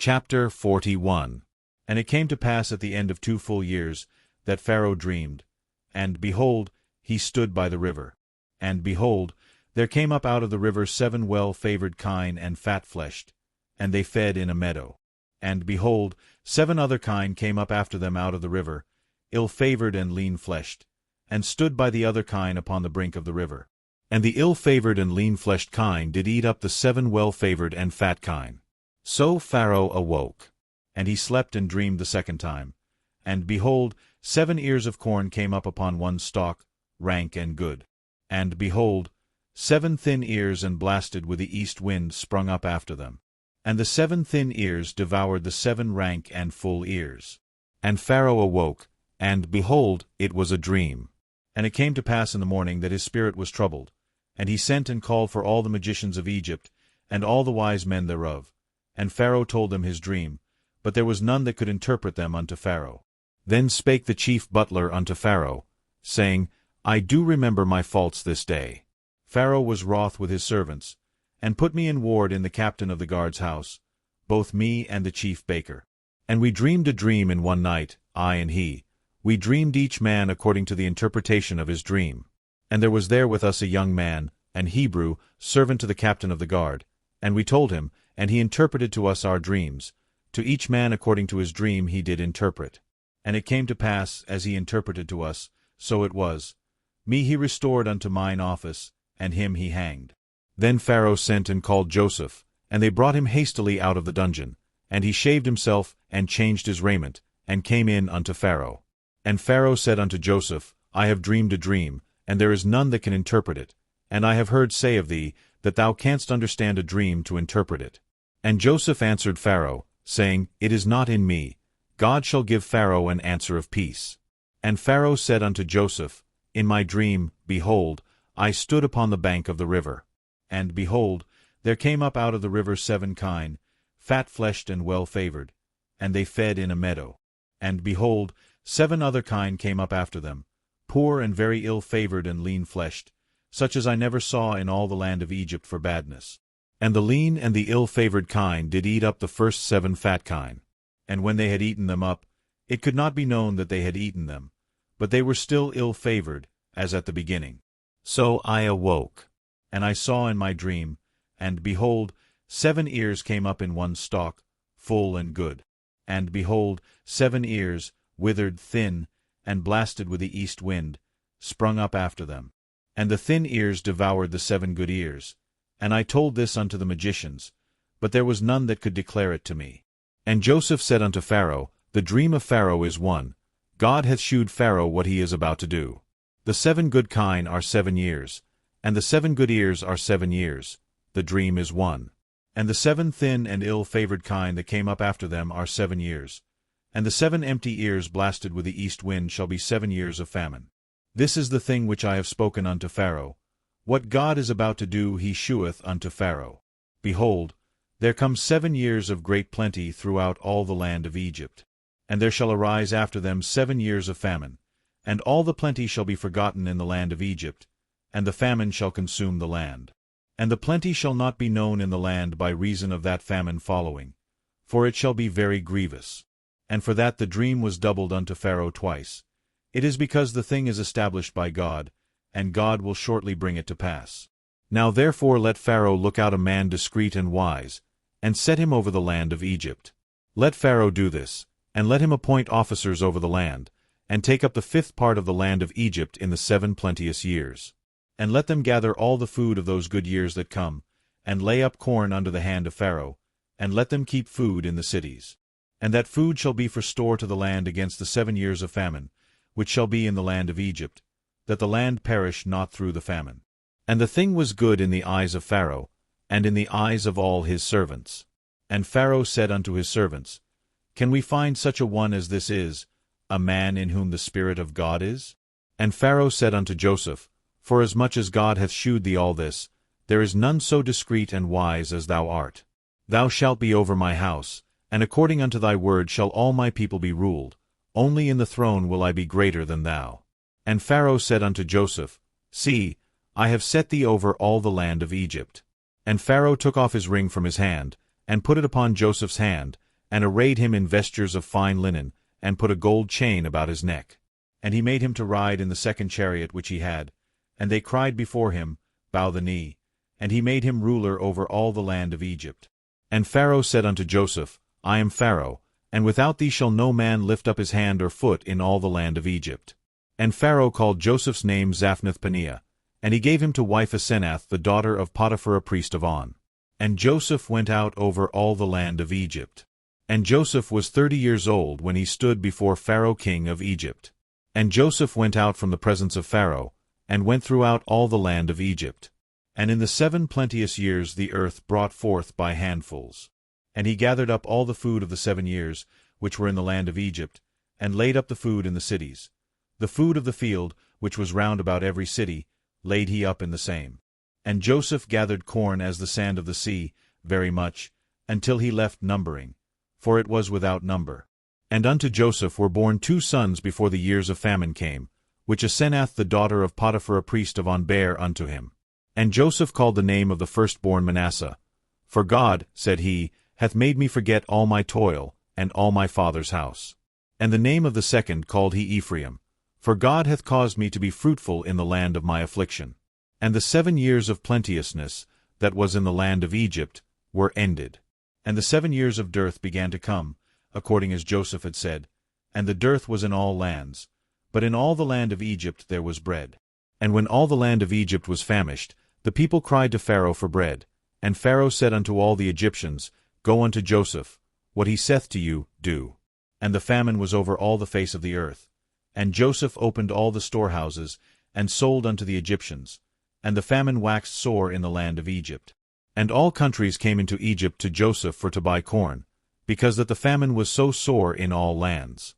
Chapter 41. And it came to pass at the end of 2 full years, that Pharaoh dreamed, and, behold, he stood by the river. And, behold, there came up out of the river 7 well-favored kine and fat-fleshed, and they fed in a meadow. And, behold, 7 other kine came up after them out of the river, ill-favored and lean-fleshed, and stood by the other kine upon the brink of the river. And the ill-favored and lean-fleshed kine did eat up the 7 well-favored and fat kine. So Pharaoh awoke, and he slept and dreamed the second time. And, behold, 7 ears of corn came up upon one stalk, rank and good. And, behold, 7 thin ears and blasted with the east wind sprung up after them. And the 7 thin ears devoured the 7 rank and full ears. And Pharaoh awoke, and, behold, it was a dream. And it came to pass in the morning that his spirit was troubled, and he sent and called for all the magicians of Egypt, and all the wise men thereof. And Pharaoh told them his dream, but there was none that could interpret them unto Pharaoh. Then spake the chief butler unto Pharaoh, saying, I do remember my faults this day. Pharaoh was wroth with his servants, and put me in ward in the captain of the guard's house, both me and the chief baker. And we dreamed a dream in one night, I and he. We dreamed each man according to the interpretation of his dream. And there was there with us a young man, an Hebrew, servant to the captain of the guard. And we told him, and he interpreted to us our dreams. To each man according to his dream he did interpret. And it came to pass, as he interpreted to us, so it was. Me he restored unto mine office, and him he hanged. Then Pharaoh sent and called Joseph, and they brought him hastily out of the dungeon. And he shaved himself, and changed his raiment, and came in unto Pharaoh. And Pharaoh said unto Joseph, I have dreamed a dream, and there is none that can interpret it. And I have heard say of thee, that thou canst understand a dream to interpret it. And Joseph answered Pharaoh, saying, It is not in me. God shall give Pharaoh an answer of peace. And Pharaoh said unto Joseph, In my dream, behold, I stood upon the bank of the river. And, behold, there came up out of the river 7 kine, fat-fleshed and well-favored, and they fed in a meadow. And, behold, 7 other kine came up after them, poor and very ill-favored and lean-fleshed, such as I never saw in all the land of Egypt for badness. And the lean and the ill-favored kine did eat up the first 7 fat kine. And when they had eaten them up, it could not be known that they had eaten them, but they were still ill-favored, as at the beginning. So I awoke, and I saw in my dream, and, behold, 7 ears came up in one stalk, full and good. And, behold, 7 ears, withered, thin, and blasted with the east wind, sprung up after them. And the thin ears devoured the 7 good ears. And I told this unto the magicians, but there was none that could declare it to me. And Joseph said unto Pharaoh, The dream of Pharaoh is one. God hath shewed Pharaoh what he is about to do. The 7 good kine are 7 years, and the 7 good ears are 7 years. The dream is one. And the 7 thin and ill-favored kine that came up after them are 7 years. And the 7 empty ears blasted with the east wind shall be 7 years of famine. This is the thing which I have spoken unto Pharaoh. What God is about to do he sheweth unto Pharaoh. Behold, there come 7 years of great plenty throughout all the land of Egypt. And there shall arise after them 7 years of famine, and all the plenty shall be forgotten in the land of Egypt, and the famine shall consume the land. And the plenty shall not be known in the land by reason of that famine following, for it shall be very grievous. And for that the dream was doubled unto Pharaoh twice. It is because the thing is established by God, and God will shortly bring it to pass. Now therefore let Pharaoh look out a man discreet and wise, and set him over the land of Egypt. Let Pharaoh do this, and let him appoint officers over the land, and take up the 5th part of the land of Egypt in the 7 plenteous years. And let them gather all the food of those good years that come, and lay up corn under the hand of Pharaoh, and let them keep food in the cities. And that food shall be for store to the land against the 7 years of famine, which shall be in the land of Egypt, that the land perish not through the famine. And the thing was good in the eyes of Pharaoh, and in the eyes of all his servants. And Pharaoh said unto his servants, Can we find such a one as this is, a man in whom the Spirit of God is? And Pharaoh said unto Joseph, Forasmuch as God hath shewed thee all this, there is none so discreet and wise as thou art. Thou shalt be over my house, and according unto thy word shall all my people be ruled. Only in the throne will I be greater than thou. And Pharaoh said unto Joseph, See, I have set thee over all the land of Egypt. And Pharaoh took off his ring from his hand, and put it upon Joseph's hand, and arrayed him in vestures of fine linen, and put a gold chain about his neck. And he made him to ride in the second chariot which he had. And they cried before him, Bow the knee. And he made him ruler over all the land of Egypt. And Pharaoh said unto Joseph, I am Pharaoh, and without thee shall no man lift up his hand or foot in all the land of Egypt. And Pharaoh called Joseph's name Zaphnath-Paneah, and he gave him to wife Asenath the daughter of Potiphar a priest of On. And Joseph went out over all the land of Egypt. And Joseph was 30 years old when he stood before Pharaoh king of Egypt. And Joseph went out from the presence of Pharaoh, and went throughout all the land of Egypt. And in the 7 plenteous years the earth brought forth by handfuls. And he gathered up all the food of the 7 years, which were in the land of Egypt, and laid up the food in the cities. The food of the field, which was round about every city, laid he up in the same. And Joseph gathered corn as the sand of the sea, very much, until he left numbering, for it was without number. And unto Joseph were born 2 sons before the years of famine came, which Asenath the daughter of Potiphar a priest of On bare unto him. And Joseph called the name of the firstborn Manasseh. For God, said he, hath made me forget all my toil, and all my father's house. And the name of the second called he Ephraim. For God hath caused me to be fruitful in the land of my affliction. And the 7 years of plenteousness, that was in the land of Egypt, were ended. And the 7 years of dearth began to come, according as Joseph had said. And the dearth was in all lands. But in all the land of Egypt there was bread. And when all the land of Egypt was famished, the people cried to Pharaoh for bread. And Pharaoh said unto all the Egyptians, Go unto Joseph, what he saith to you, do. And the famine was over all the face of the earth. And Joseph opened all the storehouses, and sold unto the Egyptians. And the famine waxed sore in the land of Egypt. And all countries came into Egypt to Joseph for to buy corn, because that the famine was so sore in all lands.